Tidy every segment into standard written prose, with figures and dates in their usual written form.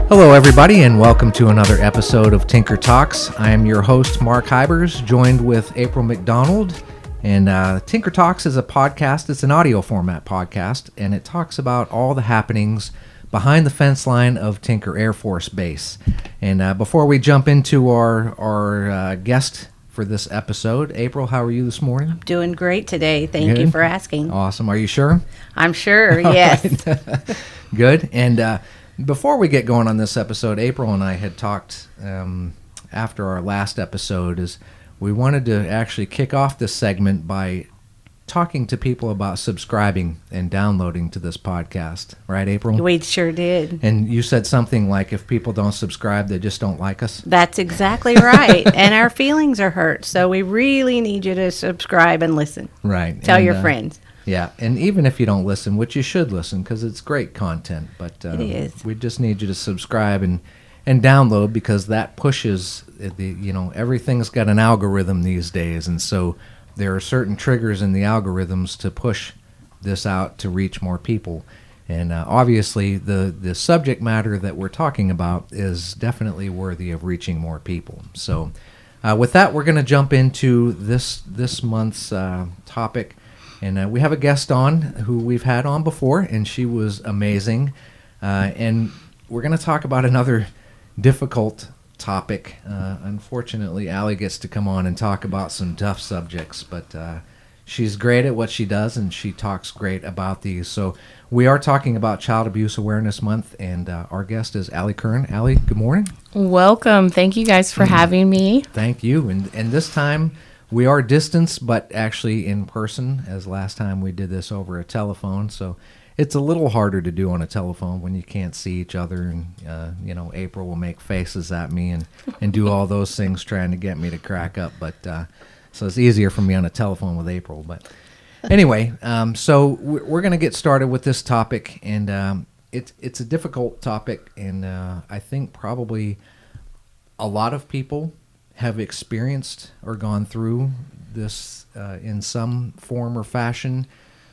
Hello, everybody, and welcome to another episode of Tinker Talks. I am your host, Mark Hybers, joined with April McDonald. And Tinker Talks is a podcast. It's an audio format podcast, and it talks about all the happenings behind the fence line of Tinker Air Force Base. And before we jump into our guest for this episode, April, how are you this morning? I'm doing great today. Thank you for asking. Awesome. Are you sure? I'm sure, yes. Right. Good. And before we get going on this episode, April and I had talked after our last episode is we wanted to actually kick off this segment by talking to people about subscribing and downloading to this podcast. Right, April? We sure did. And you said something like, if people don't subscribe, they just don't like us? That's exactly right. And our feelings are hurt. So we really need you to subscribe and listen. Right. Tell your friends. Yeah, and even if you don't listen, which you should listen because it's great content, but it is. We just need you to subscribe and download because that pushes everything's got an algorithm these days, and so there are certain triggers in the algorithms to push this out to reach more people. And obviously the subject matter that we're talking about is definitely worthy of reaching more people. So with that, we're going to jump into this month's topic. And we have a guest on who we've had on before, and she was amazing. And we're going to talk about another difficult topic. Unfortunately, Allie gets to come on and talk about some tough subjects, but she's great at what she does, and she talks great about these. So we are talking about Child Abuse Awareness Month, and our guest is Allie Kern. Allie, good morning. Welcome. Thank you guys for having me. Thank you. And this time we are distanced, but actually in person, as last time we did this over a telephone. So it's a little harder to do on a telephone when you can't see each other. And, April will make faces at me and do all those things trying to get me to crack up. But so it's easier for me on a telephone with April. But anyway, so we're going to get started with this topic. And it's a difficult topic. And I think probably a lot of people have experienced or gone through this in some form or fashion.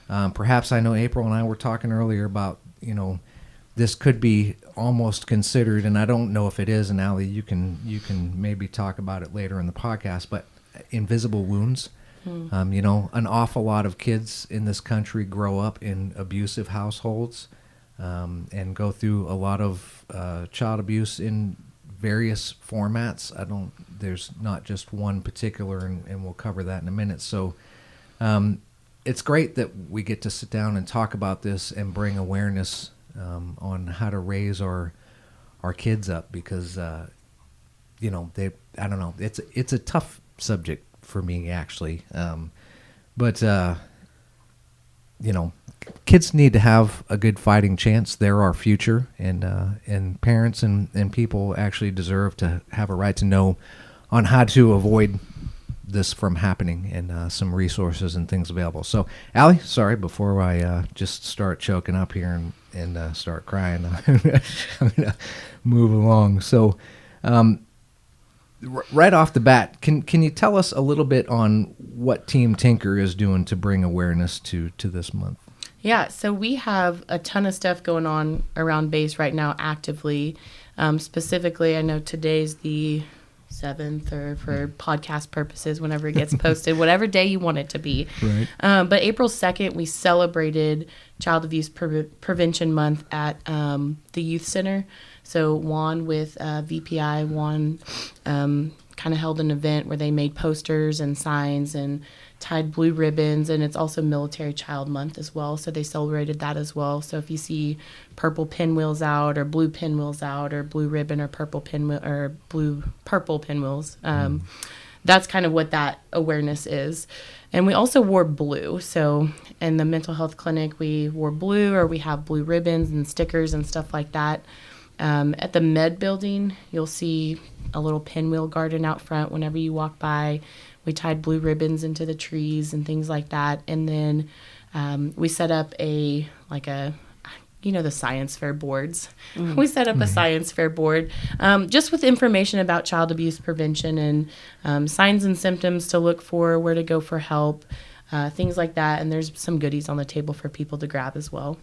Perhaps I know April and I were talking earlier about, this could be almost considered, and I don't know if it is, and Allie, you can maybe talk about it later in the podcast, but invisible wounds. An awful lot of kids in this country grow up in abusive households and go through a lot of child abuse in various formats. There's not just one particular, and we'll cover that in a minute. So it's great that we get to sit down and talk about this and bring awareness on how to raise our kids up because, I don't know, it's a tough subject for me actually. But kids need to have a good fighting chance. They're our future, and parents and people actually deserve to have a right to know on how to avoid this from happening and some resources and things available. So, Allie, sorry, before I just start choking up here and start crying, I'm going to move along. So, right off the bat, can you tell us a little bit on what Team Tinker is doing to bring awareness to this month? Yeah, so we have a ton of stuff going on around base right now actively. Specifically, I know today's the 7th, or for podcast purposes, whenever it gets posted, whatever day you want it to be. Right. But April 2nd, we celebrated Child Abuse Prevention Month at the Youth Center. So Juan with VPI, kind of held an event where they made posters and signs and tied blue ribbons, and it's also Military Child Month as well, so they celebrated that as well. So if you see purple pinwheels out or blue pinwheels out or blue ribbon or purple pinwheel or purple pinwheels, that's kind of what that awareness is. And we also wore blue. So in the mental health clinic, we wore blue, or we have blue ribbons and stickers and stuff like that. At the med building, you'll see a little pinwheel garden out front whenever you walk by. We tied blue ribbons into the trees and things like that. And then we set up the science fair boards. We set up a science fair board just with information about child abuse prevention and signs and symptoms to look for, where to go for help, things like that. And there's some goodies on the table for people to grab as well.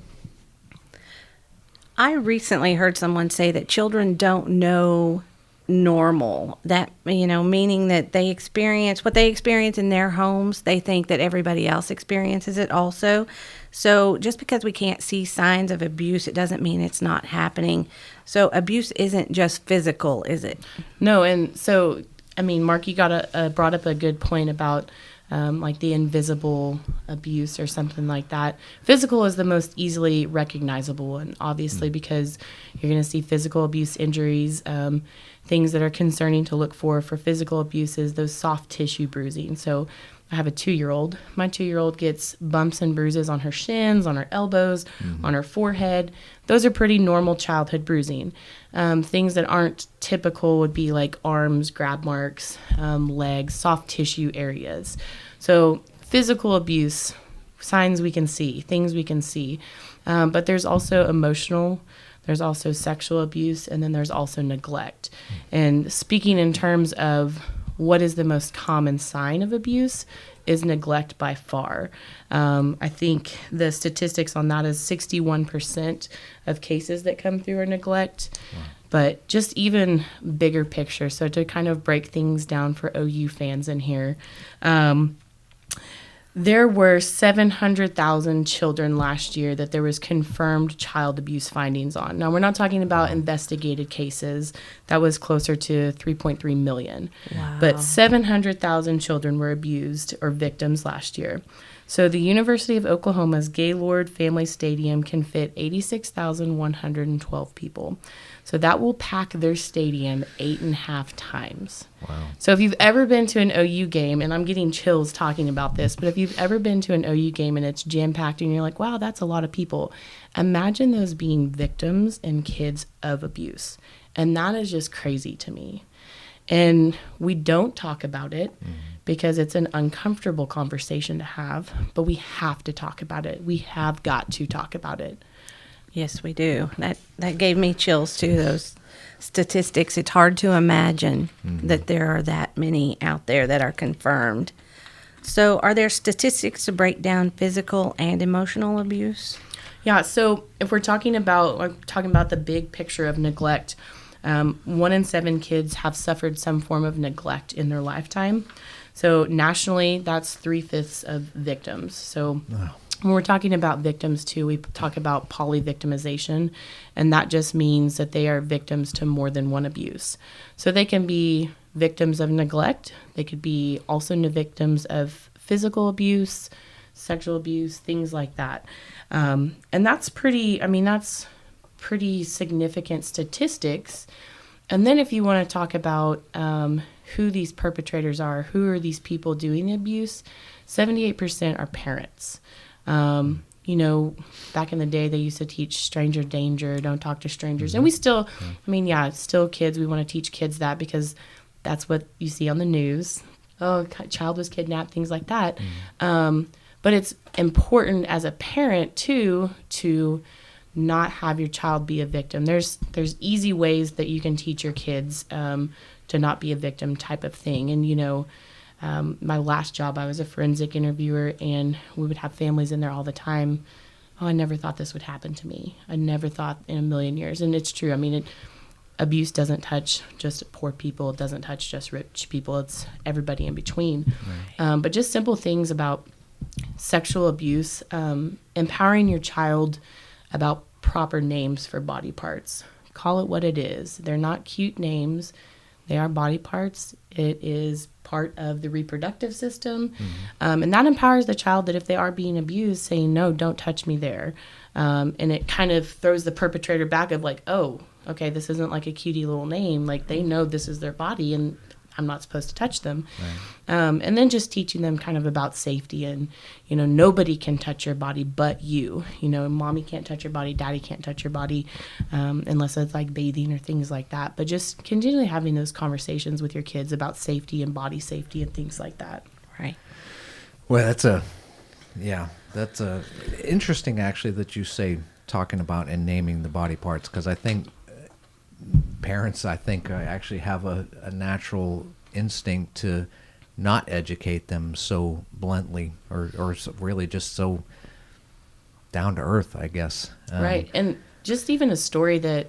I recently heard someone say that children don't know normal. That, meaning that they experience what they experience in their homes, they think that everybody else experiences it also. So just because we can't see signs of abuse, it doesn't mean it's not happening. So abuse isn't just physical, is it? No, and so, I mean, Mark, you brought up a good point about like the invisible abuse or something like that. Physical is the most easily recognizable, and obviously because you're going to see physical abuse injuries, things that are concerning to look for physical abuse is those soft tissue bruising. So I have a 2-year-old. My 2-year-old gets bumps and bruises on her shins, on her elbows, on her forehead. Those are pretty normal childhood bruising. Things that aren't typical would be like arms, grab marks, legs, soft tissue areas. So physical abuse, signs we can see, things we can see. But there's also emotional, there's also sexual abuse, and then there's also neglect. And speaking in terms of what is the most common sign of abuse is neglect by far. I think the statistics on that is 61% of cases that come through are neglect. Wow. But just even bigger picture, so to kind of break things down for OU fans in here, there were 700,000 children last year that there was confirmed child abuse findings on. Now, we're not talking about investigated cases. That was closer to 3.3 million. Wow. But 700,000 children were abused or victims last year. So the University of Oklahoma's Gaylord Family Stadium can fit 86,112 people. So that will pack their stadium 8.5 times. Wow. So if you've ever been to an OU game, and I'm getting chills talking about this, but if you've ever been to an OU game and it's jam-packed and you're like, wow, that's a lot of people, imagine those being victims and kids of abuse. And that is just crazy to me. And we don't talk about it because it's an uncomfortable conversation to have, but we have to talk about it. We have got to talk about it. Yes, we do. That gave me chills too, those statistics. It's hard to imagine that there are that many out there that are confirmed. So are there statistics to break down physical and emotional abuse? Yeah, so if we're talking about the big picture of neglect, 1 in 7 kids have suffered some form of neglect in their lifetime. So nationally, that's 3/5 of victims. So when we're talking about victims too, we talk about polyvictimization, and that just means that they are victims to more than one abuse. So they can be victims of neglect. They could be also victims of physical abuse, sexual abuse, things like that. And that's pretty significant statistics. And then if you want to talk about who these perpetrators are, who are these people doing the abuse, 78% are parents. Back in the day, they used to teach stranger danger, don't talk to strangers. And we still, it's still kids. We want to teach kids that because that's what you see on the news. Oh, child was kidnapped, things like that. But it's important as a parent, too, to not have your child be a victim. There's easy ways that you can teach your kids to not be a victim type of thing. And, my last job, I was a forensic interviewer, and we would have families in there all the time. Oh, I never thought this would happen to me. I never thought in a million years. And it's true. Abuse doesn't touch just poor people. It doesn't touch just rich people. It's everybody in between. Right. But just simple things about sexual abuse, empowering your child about proper names for body parts. Call it what it is. They're not cute names. They are body parts. It is part of the reproductive system. And that empowers the child that if they are being abused, saying, no, don't touch me there. And it kind of throws the perpetrator back of like, oh, okay, this isn't like a cutie little name. Like they know this is their body and I'm not supposed to touch them. Right. And then just teaching them kind of about safety and, nobody can touch your body but you. Mommy can't touch your body, daddy can't touch your body unless it's like bathing or things like that. But just continually having those conversations with your kids about safety and body safety and things like that. Right. Well, that's interesting actually that you say talking about and naming the body parts, because I think parents, actually have a natural instinct to not educate them so bluntly or really just so down to earth, I guess. Right. And just even a story that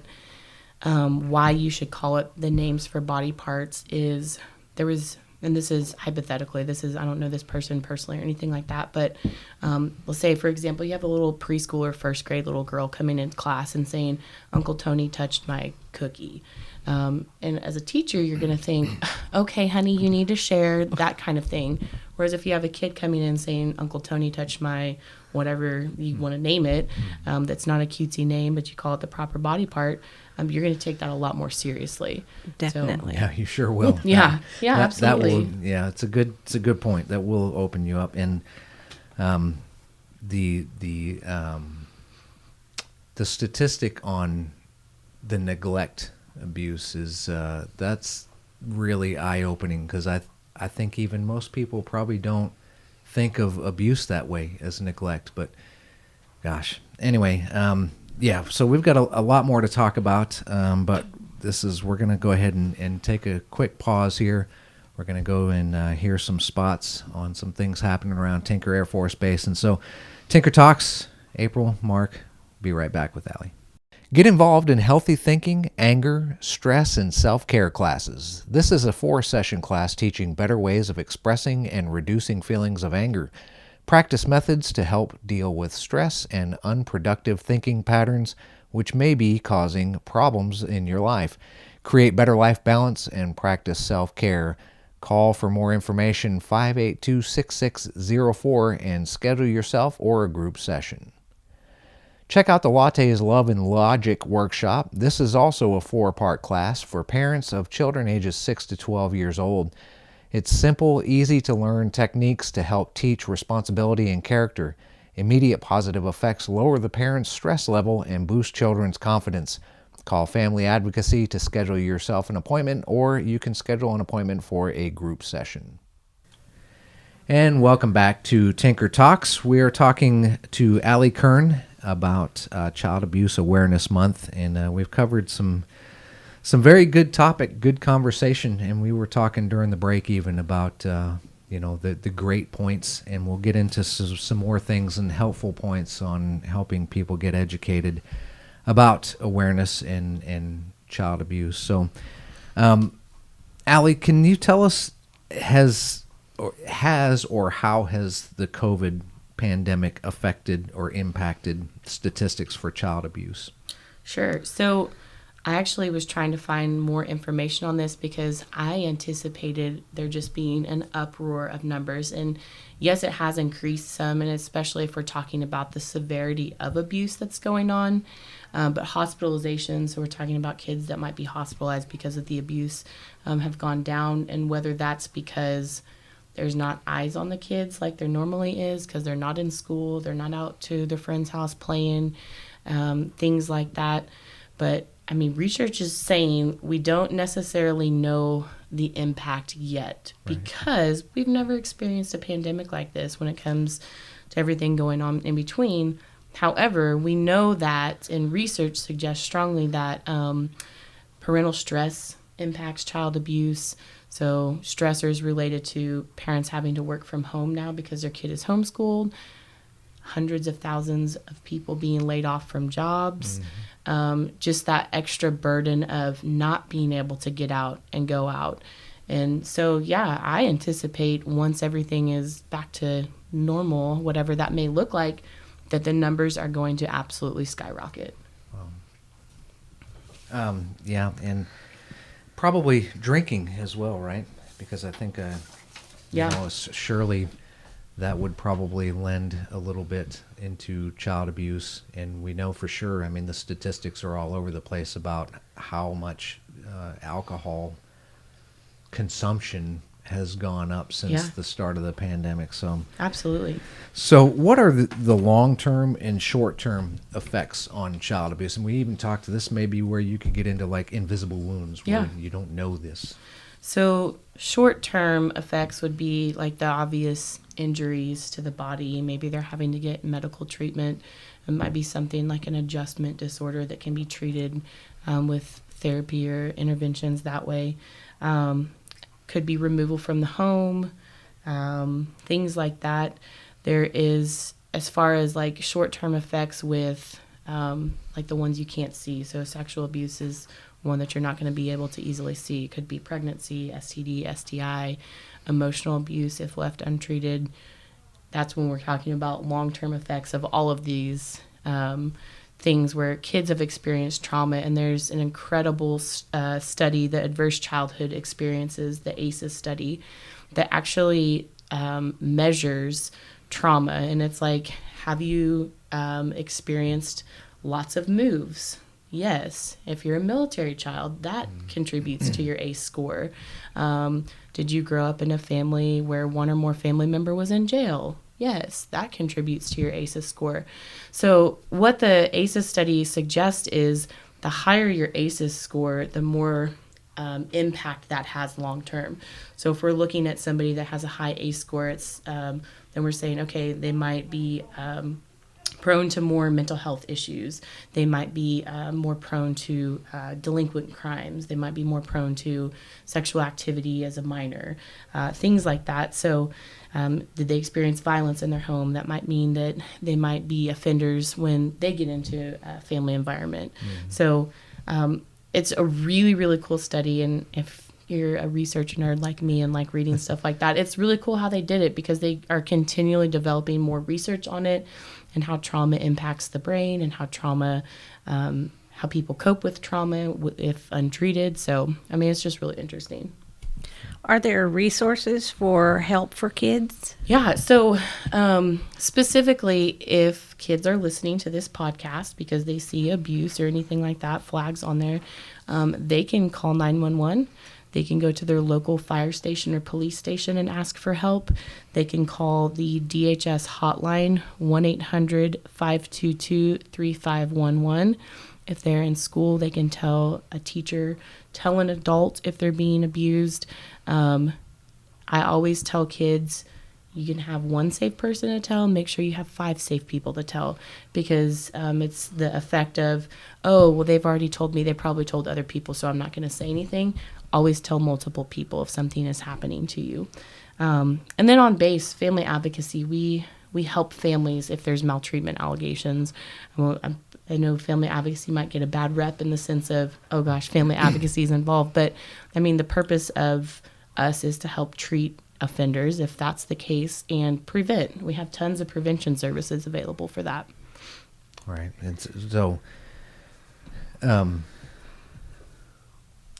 why you should call it the names for body parts is there was, and this is hypothetically, this is, I don't know this person personally or anything like that, but let's say, for example, you have a little preschool or first grade little girl coming in class and saying, Uncle Tony touched my cookie. And as a teacher, you're going to think, okay, honey, you need to share, that kind of thing. Whereas if you have a kid coming in saying, Uncle Tony touched my whatever you want to name it, that's not a cutesy name, but you call it the proper body part, you're going to take that a lot more seriously. Definitely. Yeah, you sure will. Yeah, absolutely. That will, yeah, it's a good point. That will open you up. And the statistic on the neglect abuse is that's really eye-opening, because I think even most people probably don't think of abuse that way, as neglect. But gosh, anyway, yeah, so we've got a lot more to talk about, but we're going to go ahead and take a quick pause here. We're going to go and hear some spots on some things happening around Tinker Air Force Base. And so Tinker Talks, April, Mark, be right back with Allie. Get involved in healthy thinking, anger, stress, and self-care classes. This is a 4-session class teaching better ways of expressing and reducing feelings of anger. Practice methods to help deal with stress and unproductive thinking patterns which may be causing problems in your life. Create better life balance and practice self-care. Call for more information 582-6604 and schedule yourself or a group session. Check out the Lattes Love and Logic workshop. This is also a 4-part class for parents of children ages 6 to 12 years old. It's simple, easy to learn techniques to help teach responsibility and character. Immediate positive effects lower the parent's stress level and boost children's confidence. Call Family Advocacy to schedule yourself an appointment, or you can schedule an appointment for a group session. And welcome back to Tinker Talks. We are talking to Allie Kern about Child Abuse Awareness Month, and we've covered some very good topic, good conversation, and we were talking during the break even about the great points, and we'll get into some more things and helpful points on helping people get educated about awareness and child abuse. So, Allie, can you tell us how has the COVID pandemic affected or impacted statistics for child abuse? Sure. So I actually was trying to find more information on this because I anticipated there just being an uproar of numbers. And yes, it has increased some, and especially if we're talking about the severity of abuse that's going on. But hospitalizations, so we're talking about kids that might be hospitalized because of the abuse, have gone down. And whether that's because there's not eyes on the kids like there normally is, because they're not in school, they're not out to their friend's house playing, things like that. But I mean, research is saying we don't necessarily know the impact yet, because we've never experienced a pandemic like this when it comes to everything going on in between. However, we know that, and research suggests strongly that parental stress impacts child abuse. So stressors related to parents having to work from home now because their kid is homeschooled, hundreds of thousands of people being laid off from jobs, just that extra burden of not being able to get out and go out. And so, yeah, I anticipate once everything is back to normal, whatever that may look like, that the numbers are going to absolutely skyrocket. Yeah, and probably drinking as well, right? Because I think, surely that would probably lend a little bit into child abuse. And we know for sure, I mean, the statistics are all over the place about how much alcohol consumption has gone up since the start of the pandemic. So Absolutely. So what are the long-term and short-term effects on child abuse? And we even talked to this maybe where you could get into like invisible wounds where you don't know this. So short-term effects would be like the obvious injuries to the body. Maybe they're having to get medical treatment. It might be something like an adjustment disorder that can be treated with therapy or interventions that way. Could be removal from the home, things like that. There is, as far as like short-term effects with like the ones you can't see. So sexual abuse is one that you're not going to be able to easily see. It could be pregnancy, STD, STI, emotional abuse if left untreated. That's when we're talking about long-term effects of all of these things where kids have experienced trauma. And there's an incredible study, the Adverse Childhood Experiences, the ACEs study, that actually measures trauma. And it's like, have you experienced lots of moves? Yes. If you're a military child, that contributes to your ACE score. Did you grow up in a family where one or more family member was in jail? Yes, that contributes to your ACEs score. So what the ACEs study suggests is the higher your ACEs score, the more impact that has long term. So if we're looking at somebody that has a high ACE score, it's then we're saying, okay, they might be prone to more mental health issues. They might be more prone to delinquent crimes. They might be more prone to sexual activity as a minor, things like that. So did they experience violence in their home? That might mean that they might be offenders when they get into a family environment. Mm-hmm. So it's a really, really cool study. And if you're a research nerd like me and like reading stuff like that, it's really cool how they did it, because they are continually developing more research on it and how trauma impacts the brain and how trauma, how people cope with trauma if untreated. So, I mean, it's just really interesting. Are there resources for help for kids? Yeah. So specifically, if kids are listening to this podcast because they see abuse or anything like that, flags on there, they can call 911. They can go to their local fire station or police station and ask for help. They can call the DHS hotline, 1-800-522-3511. If they're in school, they can tell a teacher, tell an adult if they're being abused. I always tell kids, you can have one safe person to tell, make sure you have 5 safe people to tell, because it's the effect of, oh, well, they've already told me, they probably told other people, so I'm not going to say anything. Always tell multiple people if something is happening to you. And then on base, family advocacy, we help families if there's maltreatment allegations. I know family advocacy might get a bad rep in the sense of, oh gosh, family advocacy is involved. But I mean, the purpose of us is to help treat offenders if that's the case and prevent. We have tons of prevention services available for that. Right. And so,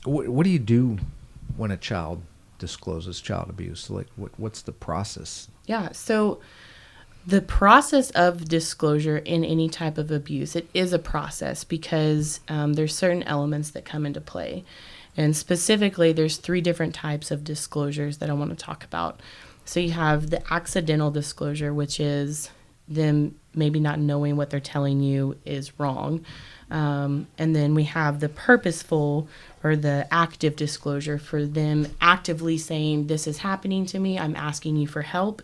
what do you do when a child discloses child abuse? Like, what's the process? Yeah. So the process of disclosure in any type of abuse, it is a process because there's certain elements that come into play. And specifically, there's 3 different types of disclosures that I want to talk about. So you have the accidental disclosure, which is them maybe not knowing what they're telling you is wrong. And then we have the purposeful or the active disclosure for them actively saying, this is happening to me, I'm asking you for help.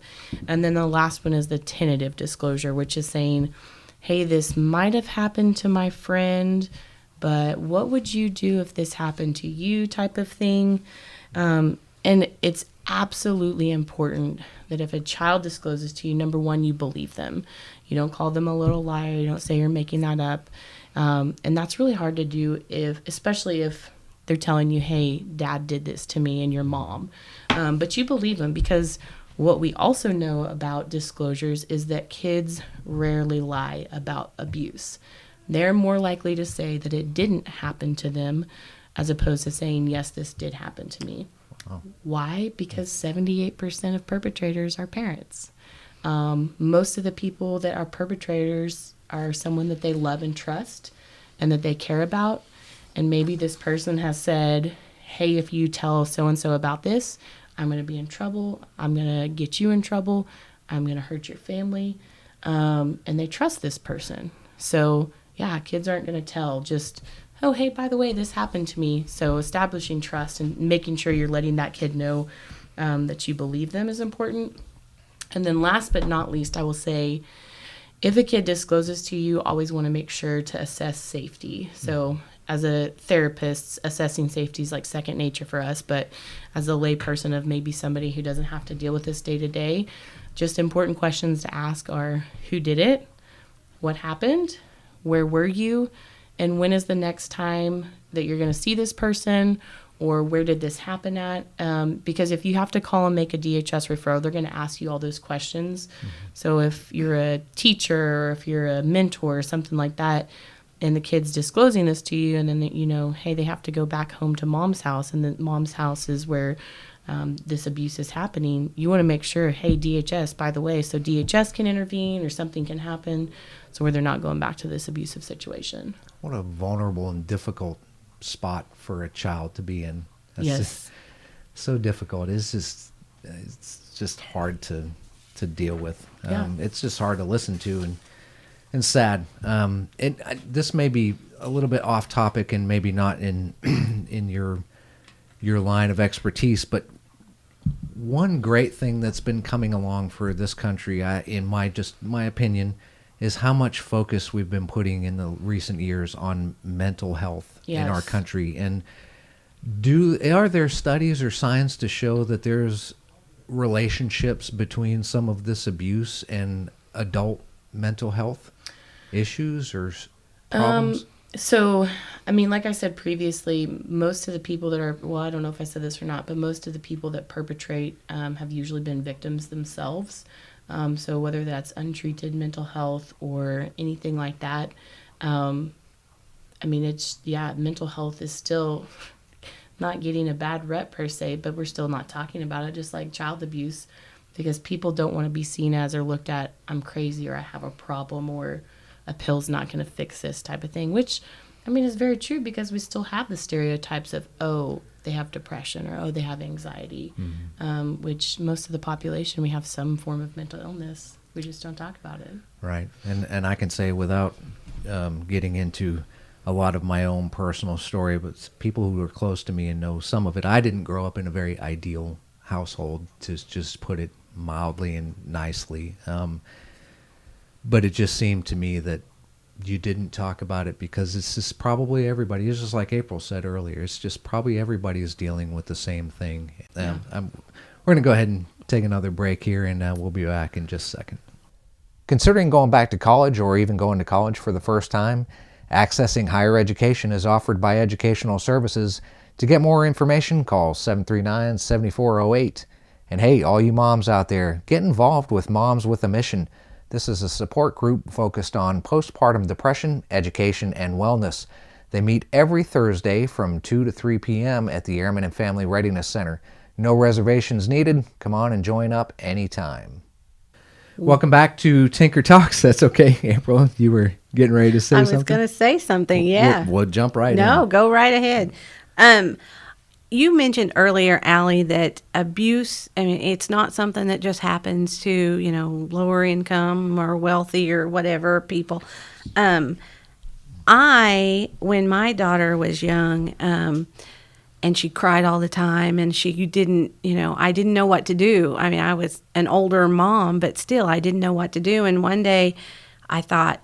And then the last one is the tentative disclosure, which is saying, hey, this might have happened to my friend, but what would you do if this happened to you, type of thing. And it's absolutely important that if a child discloses to you, number one, you believe them. You don't call them a little liar. You don't say you're making that up. And that's really hard to do, especially if they're telling you, hey, dad did this to me and your mom. But you believe them, because what we also know about disclosures is that kids rarely lie about abuse. They're more likely to say that it didn't happen to them as opposed to saying, yes, this did happen to me. Wow. Why? Because 78% of perpetrators are parents. Most of the people that are perpetrators are someone that they love and trust and that they care about. And maybe this person has said, hey, if you tell so-and-so about this, I'm going to be in trouble. I'm going to get you in trouble. I'm going to hurt your family. And they trust this person. So, yeah, kids aren't going to tell just, oh, hey, by the way, this happened to me. So establishing trust and making sure you're letting that kid know that you believe them is important. And then last but not least, I will say, if a kid discloses to you, always want to make sure to assess safety. So as a therapist, assessing safety is like second nature for us. But as a lay person of maybe somebody who doesn't have to deal with this day to day, just important questions to ask are, who did it? What happened? where were you? And when is the next time that you're going to see this person? Or where did this happen at? Because if you have to call and make a DHS referral, they're going to ask you all those questions. So if you're a teacher or if you're a mentor or something like that, and the kid's disclosing this to you, and then, you know, hey, they have to go back home to mom's house, and then mom's house is where this abuse is happening, you want to make sure, hey, DHS, by the way, so DHS can intervene or something can happen so where they're not going back to this abusive situation. What a vulnerable and difficult spot for a child to be in. That's Yes. just so difficult. It's just hard to deal with. Yeah. It's just hard to listen to and sad. This may be a little bit off topic and maybe not in in your line of expertise, but one great thing that's been coming along for this country, in my opinion, is how much focus we've been putting in the recent years on mental health in our Yes. country. And are there studies or signs to show that there's relationships between some of this abuse and adult mental health issues or problems? So, I mean, like I said previously, most of the people that are, well, I don't know if I said this or not, but most of the people that perpetrate have usually been victims themselves. So whether that's untreated mental health or anything like that, I mean, mental health is still not getting a bad rep per se, but we're still not talking about it, just like child abuse, because people don't want to be seen as or looked at, I'm crazy or I have a problem or a pill's not going to fix this type of thing, which, I mean, is very true because we still have the stereotypes of, oh, they have depression or, oh, they have anxiety, which most of the population, we have some form of mental illness. We just don't talk about it. Right. And I can say without getting into a lot of my own personal story, but people who are close to me and know some of it, I didn't grow up in a very ideal household, to just put it mildly and nicely. But it just seemed to me that you didn't talk about it because it's just probably everybody. It's just like April said earlier. It's just probably everybody is dealing with the same thing. Yeah. We're going to go ahead and take another break here, and we'll be back in just a second. Considering going back to college or even going to college for the first time, accessing higher education is offered by Educational Services. To get more information, call 739-7408. And hey, all you moms out there, get involved with Moms with a Mission. This is a support group focused on postpartum depression, education, and wellness. They meet every Thursday from 2 to 3 p.m. at the Airmen and Family Readiness Center. No reservations needed. Come on and join up anytime. Welcome back to Tinker Talks. That's okay, April. You were getting ready to say something? I was going to say something, yeah. We'll jump right in. No, go right ahead. You mentioned earlier, Allie, that abuse, I mean, it's not something that just happens to, you know, lower income or wealthy or whatever people. When my daughter was young, and she cried all the time and she didn't, you know, I didn't know what to do. I mean, I was an older mom, but still I didn't know what to do. And one day I thought,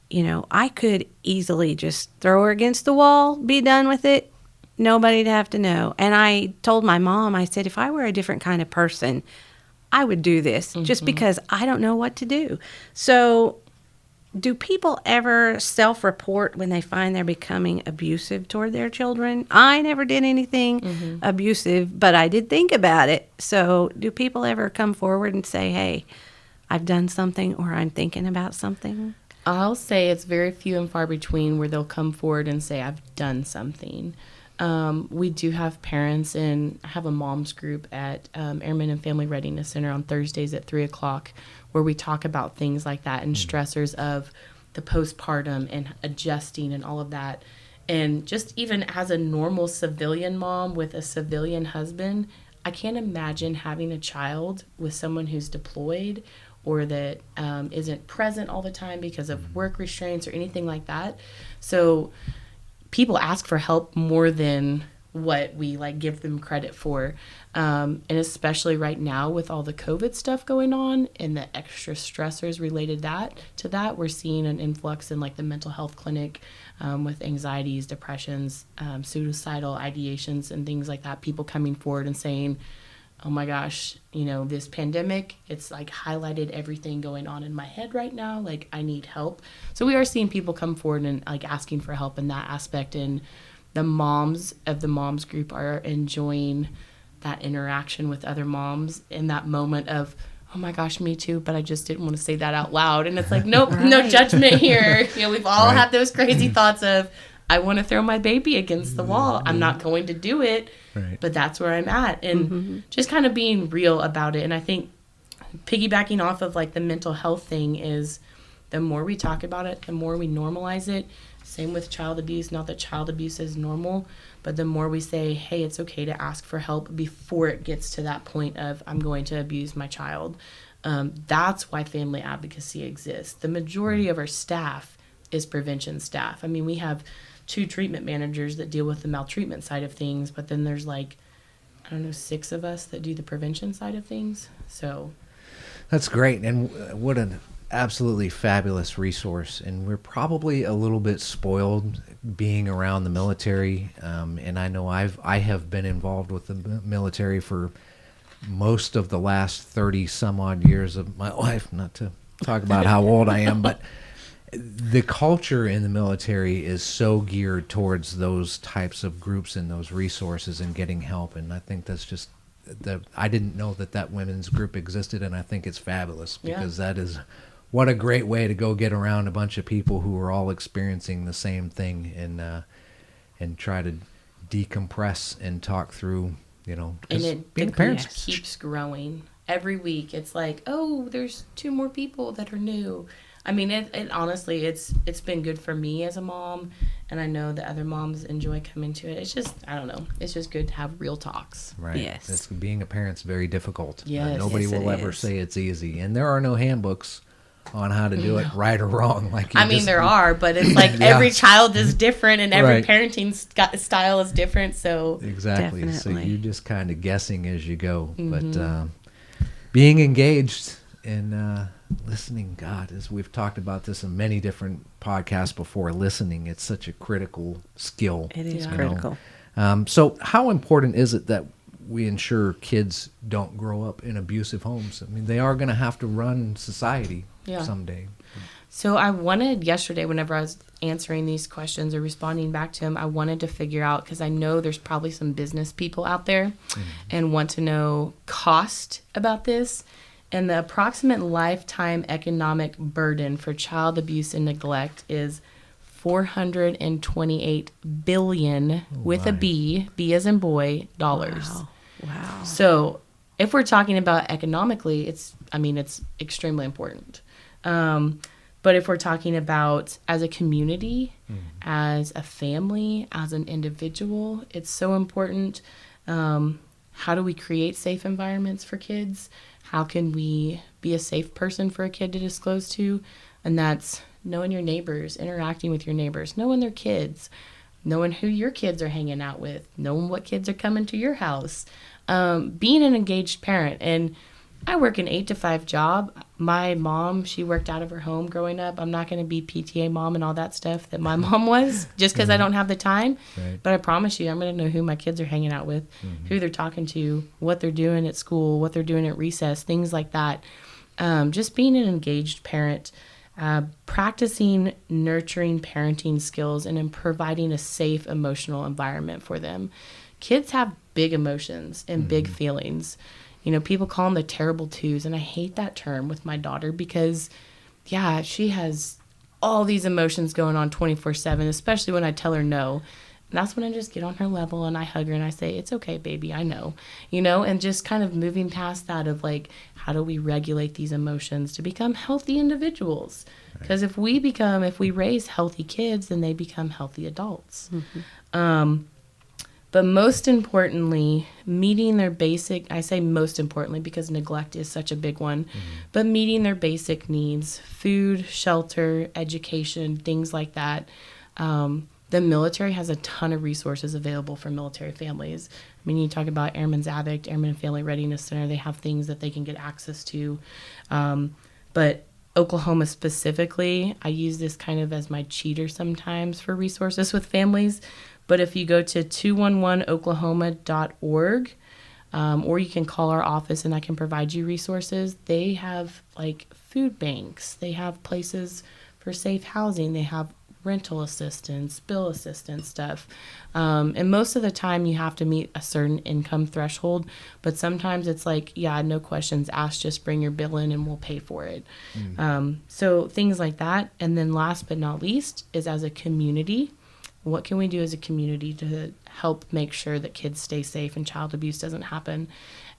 you know, I could easily just throw her against the wall, be done with it. Nobody'd have to know. And I told my mom, I said, if I were a different kind of person, I would do this just because I don't know what to do. So do people ever self-report when they find they're becoming abusive toward their children? I never did anything abusive, but I did think about it. So do people ever come forward and say, hey, I've done something or I'm thinking about something? I'll say it's very few and far between where they'll come forward and say, I've done something. We do have parents and have a mom's group at Airmen and Family Readiness Center on Thursdays at 3 o'clock where we talk about things like that and stressors of the postpartum and adjusting and all of that. And just even as a normal civilian mom with a civilian husband, I can't imagine having a child with someone who's deployed or that isn't present all the time because of work restraints or anything like that. So people ask for help more than what we give them credit for. And especially right now with all the COVID stuff going on and the extra stressors related to that, we're seeing an influx in the mental health clinic with anxieties, depressions, suicidal ideations and things like that. People coming forward and saying, oh my gosh, this pandemic, it's like highlighted everything going on in my head right now. Like, I need help. So we are seeing people come forward and like asking for help in that aspect. And the moms of the moms group are enjoying that interaction with other moms in that moment of, oh my gosh, me too, but I just didn't want to say that out loud. And it's like, nope, no judgment here. We've all had those crazy thoughts of, I want to throw my baby against the wall. I'm not going to do it, but that's where I'm at. And just kind of being real about it. And I think piggybacking off of like the mental health thing is the more we talk about it, the more we normalize it. Same with child abuse. Not that child abuse is normal, but the more we say, hey, it's okay to ask for help before it gets to that point of I'm going to abuse my child. That's why family advocacy exists. The majority of our staff is prevention staff. I mean, we have 2 treatment managers that deal with the maltreatment side of things, but then there's like, I don't know, 6 of us that do the prevention side of things. So That's great. And what an absolutely fabulous resource. And we're probably a little bit spoiled being around the military. And I know I have been involved with the military for most of the last 30 some odd years of my life, not to talk about how old I am, but the culture in the military is so geared towards those types of groups and those resources and getting help. And I think that's just I didn't know that women's group existed, and I think it's fabulous because that is what a great way to go get around a bunch of people who are all experiencing the same thing and try to decompress and talk through, and being parents keeps growing every week. It's like, oh, there's 2 more people that are new. I mean, it honestly, it's been good for me as a mom, and I know that other moms enjoy coming to it. It's just, I don't know, it's just good to have real talks. Right. Yes. Being a parent's very difficult. Yes. Nobody Yes, will it ever is. say it's easy, and there are no handbooks on how to do it right or wrong. There are, but it's like every child is different, and every Right. parenting style is different. So Exactly. So Definitely. you're just kind of guessing as you go. Mm-hmm. But being engaged and listening, God, as we've talked about this in many different podcasts before, listening, it's such a critical skill. It is Yeah. critical. So how important is it that we ensure kids don't grow up in abusive homes? I mean, they are going to have to run society someday. So I wanted yesterday, whenever I was answering these questions or responding back to them, I wanted to figure out, because I know there's probably some business people out there and want to know cost about this. And the approximate lifetime economic burden for child abuse and neglect is $428 billion with a B as in boy, dollars. Wow. So if we're talking about economically, it's extremely important. But if we're talking about as a community, as a family, as an individual, it's so important. How do we create safe environments for kids? How can we be a safe person for a kid to disclose to? And that's knowing your neighbors, interacting with your neighbors, knowing their kids, knowing who your kids are hanging out with, knowing what kids are coming to your house, being an engaged parent. And I work an 8-to-5 job. My mom, she worked out of her home growing up. I'm not going to be PTA mom and all that stuff that my mom was just because I don't have the time. Right. But I promise you, I'm going to know who my kids are hanging out with, who they're talking to, what they're doing at school, what they're doing at recess, things like that. Just being an engaged parent, practicing nurturing parenting skills, and in providing a safe emotional environment for them. Kids have big emotions and big feelings. People call them the terrible twos, and I hate that term with my daughter because, she has all these emotions going on 24/7, especially when I tell her no. And that's when I just get on her level and I hug her and I say, it's okay, baby, I know, and just kind of moving past that of like, how do we regulate these emotions to become healthy individuals? Because if we raise healthy kids, then they become healthy adults. But most importantly, meeting their basic, I say most importantly because neglect is such a big one, but meeting their basic needs, food, shelter, education, things like that. The military has a ton of resources available for military families. I mean, you talk about Airman's Addict, Airman Family Readiness Center, they have things that they can get access to. But Oklahoma specifically, I use this kind of as my cheater sometimes for resources with families. But if you go to 211oklahoma.org, or you can call our office and I can provide you resources. They have like food banks, they have places for safe housing, they have rental assistance, bill assistance stuff. And most of the time you have to meet a certain income threshold, but sometimes it's like, yeah, no questions asked, just bring your bill in and we'll pay for it. So things like that. And then last but not least is as a community, what can we do as a community to help make sure that kids stay safe and child abuse doesn't happen?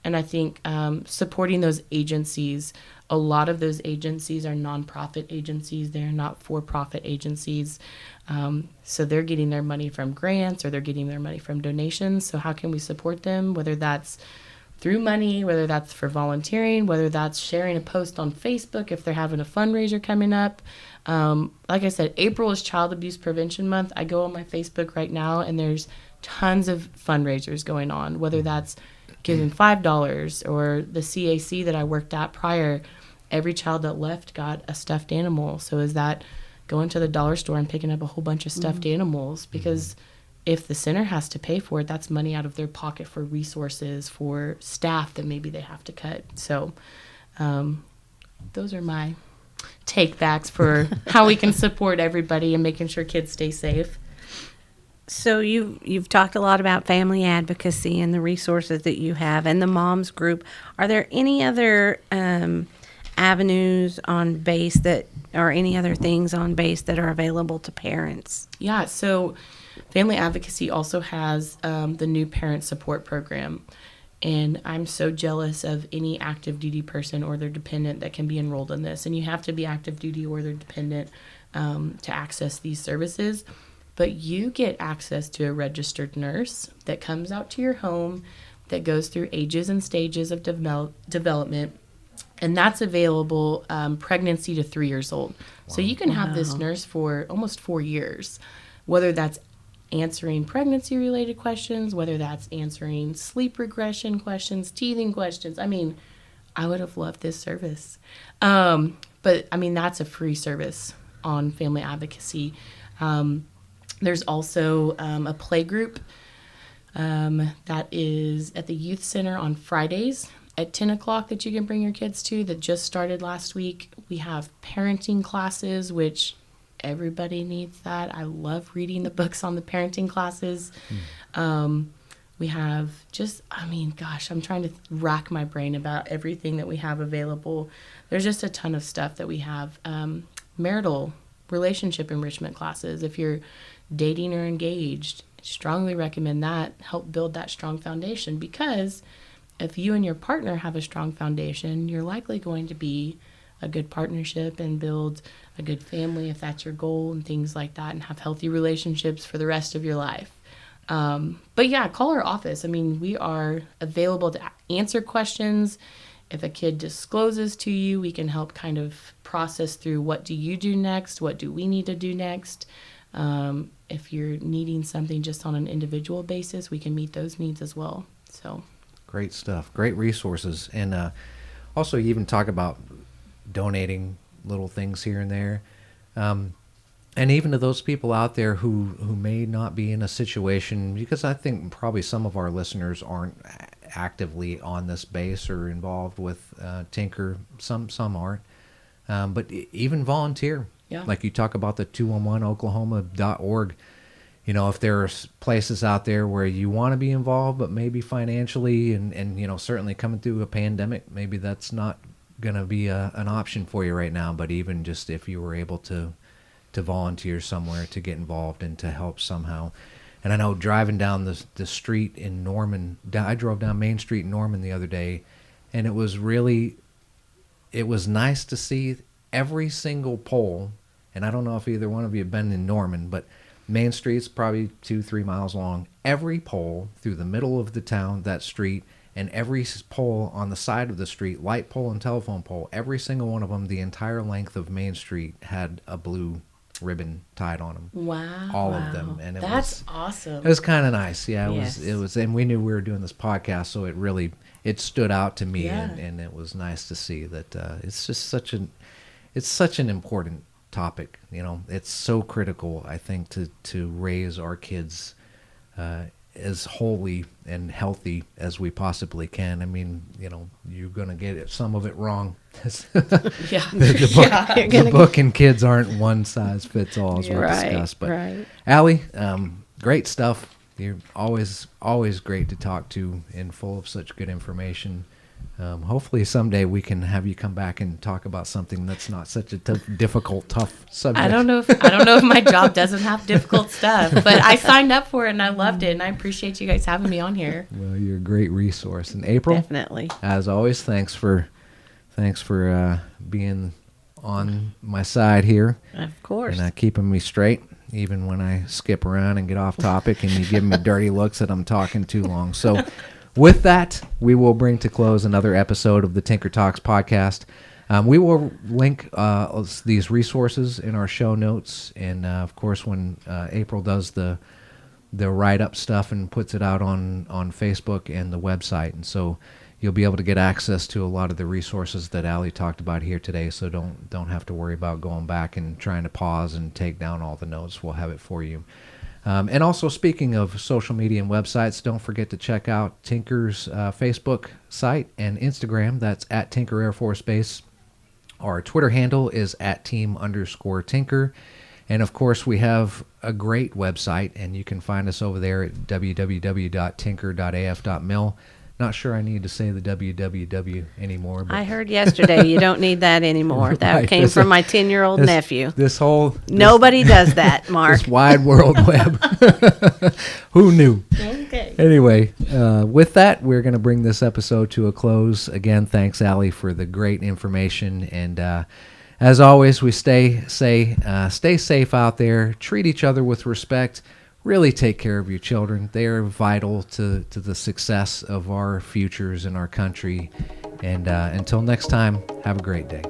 And I think supporting those agencies, a lot of those agencies are nonprofit agencies. They're not for-profit agencies. So they're getting their money from grants or they're getting their money from donations. So how can we support them, whether that's through money, whether that's for volunteering, whether that's sharing a post on Facebook if they're having a fundraiser coming up. Like I said, April is Child Abuse Prevention Month. I go on my Facebook right now and there's tons of fundraisers going on, whether that's giving $5 or the CAC that I worked at prior. Every child that left got a stuffed animal. So is that going to the dollar store and picking up a whole bunch of stuffed animals? Because if the center has to pay for it, that's money out of their pocket for resources, for staff that maybe they have to cut. So those are my take backs for how we can support everybody and making sure kids stay safe. So you've talked a lot about family advocacy and the resources that you have and the moms group. Are there any other avenues on base that, or any other things on base that are available to parents? Yeah, so Family Advocacy also has the new parent support program. And I'm so jealous of any active duty person or their dependent that can be enrolled in this. And you have to be active duty or their dependent to access these services. But you get access to a registered nurse that comes out to your home, that goes through ages and stages of development. And that's available pregnancy to 3 years old. Wow. So you can have this nurse for almost 4 years, whether that's answering pregnancy-related questions, whether that's answering sleep regression questions, teething questions. I mean, I would have loved this service. But, I mean, that's a free service on Family Advocacy. There's also a play group that is at the youth center on Fridays at 10 o'clock that you can bring your kids to, that just started last week. We have parenting classes, which everybody needs that. I love reading the books on the parenting classes. We have I'm trying to rack my brain about everything that we have available. There's just a ton of stuff that we have. Marital relationship enrichment classes. If you're dating or engaged, strongly recommend that. Help build that strong foundation, because if you and your partner have a strong foundation, you're likely going to be a good partnership and build a good family if that's your goal and things like that, and have healthy relationships for the rest of your life. But yeah, call our office. I mean, we are available to answer questions. If a kid discloses to you, we can help kind of process through what do you do next? What do we need to do next? If you're needing something just on an individual basis, we can meet those needs as well. So great stuff, great resources. And also you even talk about donating little things here and there. And even to those people out there who may not be in a situation, because I think probably some of our listeners aren't actively on this base or involved with Tinker. Some aren't. But even volunteer. Yeah. Like you talk about the 211oklahoma.org. You know, if there's places out there where you want to be involved, but maybe financially and you know, certainly coming through a pandemic, maybe that's not going to be an option for you right now. But even just if you were able to volunteer somewhere, to get involved and to help somehow. And I know driving down the street in Norman, I drove down Main Street in Norman the other day, and it was nice to see every single pole. And I don't know if either one of you have been in Norman, but Main Street's probably 2-3 miles long. Every pole through the middle of the town, that street, and every pole on the side of the street, light pole and telephone pole, every single one of them, the entire length of Main Street had a blue ribbon tied on them. Wow. All of them. And that's awesome. It was kind of nice. Yeah, Yes. it was, and we knew we were doing this podcast, so it stood out to me, and it was nice to see that it's just such an important topic. You know, it's so critical, I think, to raise our kids as wholly and healthy as we possibly can. I mean, you're going to get some of it wrong. Yeah. The book and kids aren't one size fits all, as we discussed. But right. Allie, great stuff. You're always great to talk to and full of such good information. Hopefully someday we can have you come back and talk about something that's not such a tough subject. I don't know if my job doesn't have difficult stuff, but I signed up for it and I loved it, and I appreciate you guys having me on here. Well, you're a great resource. And April, Definitely. as always, thanks for being on my side here Of course. and keeping me straight, even when I skip around and get off topic and you give me dirty looks that I'm talking too long. So with that, we will bring to close another episode of the Tinker Talks podcast. We will link these resources in our show notes, and of course, when April does the write-up stuff and puts it out on Facebook and the website, and so you'll be able to get access to a lot of the resources that Allie talked about here today. So don't have to worry about going back and trying to pause and take down all the notes. We'll have it for you. And also, speaking of social media and websites, don't forget to check out Tinker's Facebook site and Instagram. That's at Tinker Air Force Base. Our Twitter handle is at @team_Tinker. And of course, we have a great website, and you can find us over there at www.tinker.af.mil. Not sure I need to say the www anymore. But I heard yesterday you don't need that anymore. That Right. came from my 10-year-old nephew. Nobody does that, Mark. This wide world web. Who knew? Okay. Anyway, with that, we're going to bring this episode to a close. Again, thanks, Allie, for the great information. And as always, we stay safe out there. Treat each other with respect. Really take care of your children. They are vital to the success of our futures in our country. And until next time, have a great day.